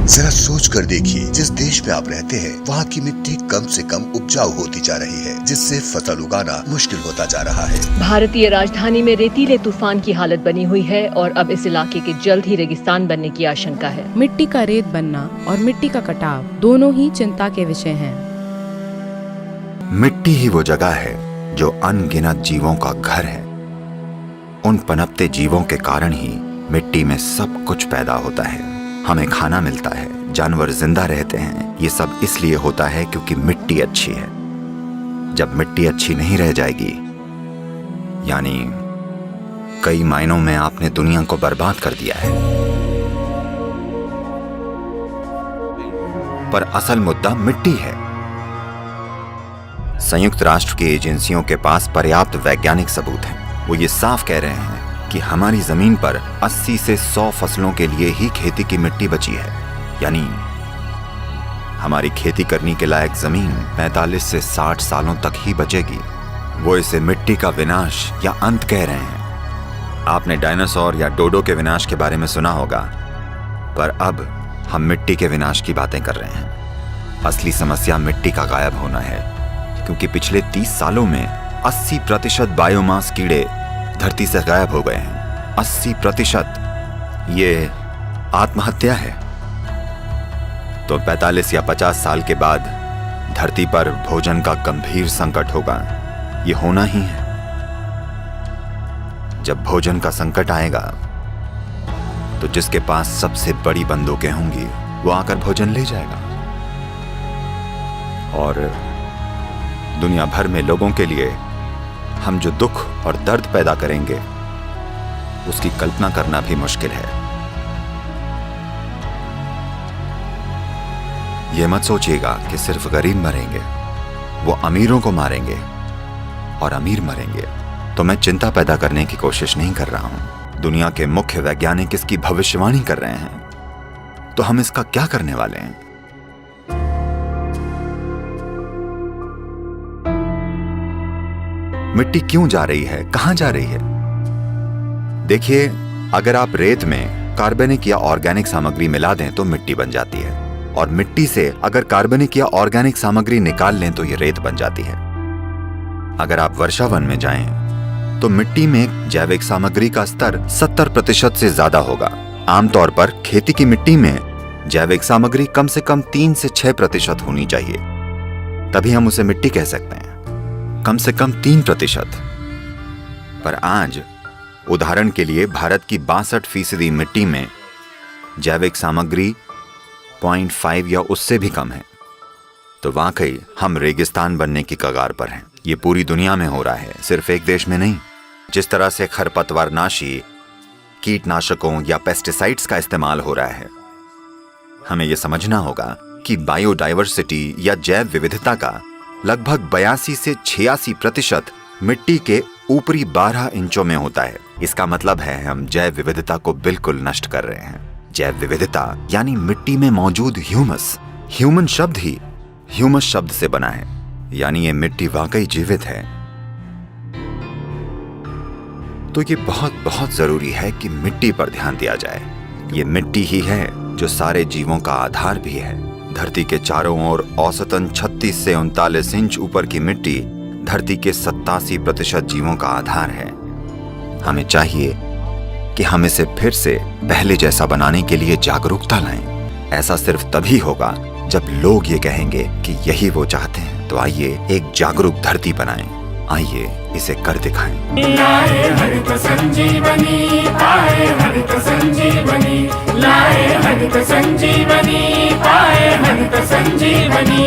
जरा सोच कर देखिए, जिस देश में आप रहते हैं वहाँ की मिट्टी कम से कम उपजाऊ होती जा रही है, जिससे फसल उगाना मुश्किल होता जा रहा है। भारतीय राजधानी में रेतीले तूफान की हालत बनी हुई है और अब इस इलाके के जल्द ही रेगिस्तान बनने की आशंका है। मिट्टी का रेत बनना और मिट्टी का कटाव दोनों ही चिंता के विषय हैं। मिट्टी ही वो जगह है जो अनगिनत जीवों का घर है। उन पनपते जीवों के कारण ही मिट्टी में सब कुछ पैदा होता है। हमें खाना मिलता है, जानवर जिंदा रहते हैं। ये सब इसलिए होता है क्योंकि मिट्टी अच्छी है। जब मिट्टी अच्छी नहीं रह जाएगी, यानी कई मायनों में आपने दुनिया को बर्बाद कर दिया है। पर असल मुद्दा मिट्टी है। संयुक्त राष्ट्र की एजेंसियों के पास पर्याप्त वैज्ञानिक सबूत हैं। वो ये साफ कह रहे हैं कि हमारी जमीन पर 80 से 100 फसलों के लिए ही खेती की मिट्टी बची है। यानी हमारी खेती करने के लायक जमीन 45 से 60 सालों तक ही बचेगी। वो इसे मिट्टी का विनाश या अंत कह रहे हैं। आपने डायनासोर या डोडो के विनाश के बारे में सुना होगा, पर अब हम मिट्टी के विनाश की बातें कर रहे हैं। असली समस्या मिट्टी का गायब होना है, क्योंकि पिछले 30 सालों में 80% बायोमास कीड़े धरती से गायब हो गए हैं। 80%। ये आत्महत्या है। तो 45 या 50 साल के बाद धरती पर भोजन का गंभीर संकट होगा। ये होना ही है। जब भोजन का संकट आएगा तो जिसके पास सबसे बड़ी बंदूकें होंगी वो आकर भोजन ले जाएगा। और दुनिया भर में लोगों के लिए हम जो दुख और दर्द पैदा करेंगे उसकी कल्पना करना भी मुश्किल है। यह मत सोचिएगा कि सिर्फ गरीब मरेंगे, वो अमीरों को मारेंगे और अमीर मरेंगे। तो मैं चिंता पैदा करने की कोशिश नहीं कर रहा हूं। दुनिया के मुख्य वैज्ञानिक इसकी भविष्यवाणी कर रहे हैं। तो हम इसका क्या करने वाले हैं? मिट्टी क्यों जा रही है, कहां जा रही है? देखिए, अगर आप रेत में कार्बनिक या ऑर्गेनिक सामग्री मिला दें तो मिट्टी बन जाती है, और मिट्टी से अगर कार्बनिक या ऑर्गेनिक सामग्री निकाल लें तो ये रेत बन जाती है। अगर आप वर्षा वन में जाएं तो मिट्टी में जैविक सामग्री का स्तर 70% से ज्यादा होगा। आमतौर पर खेती की मिट्टी में जैविक सामग्री कम से कम 3 से 6% होनी चाहिए, तभी हम उसे मिट्टी कह सकते हैं। कम से कम 3%। पर आज उदाहरण के लिए भारत की 62% मिट्टी में जैविक सामग्री 0.5 या उससे भी कम है। तो वाकई हम रेगिस्तान बनने की कगार पर हैं। ये पूरी दुनिया में हो रहा है, सिर्फ एक देश में नहीं। जिस तरह से खरपतवारनाशी, कीटनाशकों या पेस्टिसाइड्स का इस्तेमाल हो रहा है, हमें यह समझना होगा कि बायोडाइवर्सिटी या जैव विविधता का लगभग 82 से 86% मिट्टी के ऊपरी 12 इंचों में होता है। इसका मतलब है हम जैव विविधता को बिल्कुल नष्ट कर रहे हैं। जैव विविधता यानी मिट्टी में मौजूद ह्यूमस। ह्यूमन शब्द ही ह्यूमस शब्द से बना है, यानी ये मिट्टी वाकई जीवित है। तो ये बहुत बहुत जरूरी है कि मिट्टी पर ध्यान दिया जाए। ये मिट्टी ही है जो सारे जीवों का आधार भी है। धरती के चारों ओर औसतन 36 से 39 इंच ऊपर की मिट्टी धरती के 87% जीवों का आधार है। हमें चाहिए कि हम इसे फिर से पहले जैसा बनाने के लिए जागरूकता लाएं। ऐसा सिर्फ तभी होगा जब लोग ये कहेंगे कि यही वो चाहते हैं। तो आइए एक जागरूक धरती बनाएं। आइए इसे कर दिखाएं। लाए हरित संजीवनी, पाए हरित संजीवनी, लाए हरित संजीवनी, पाए हरित संजीवनी।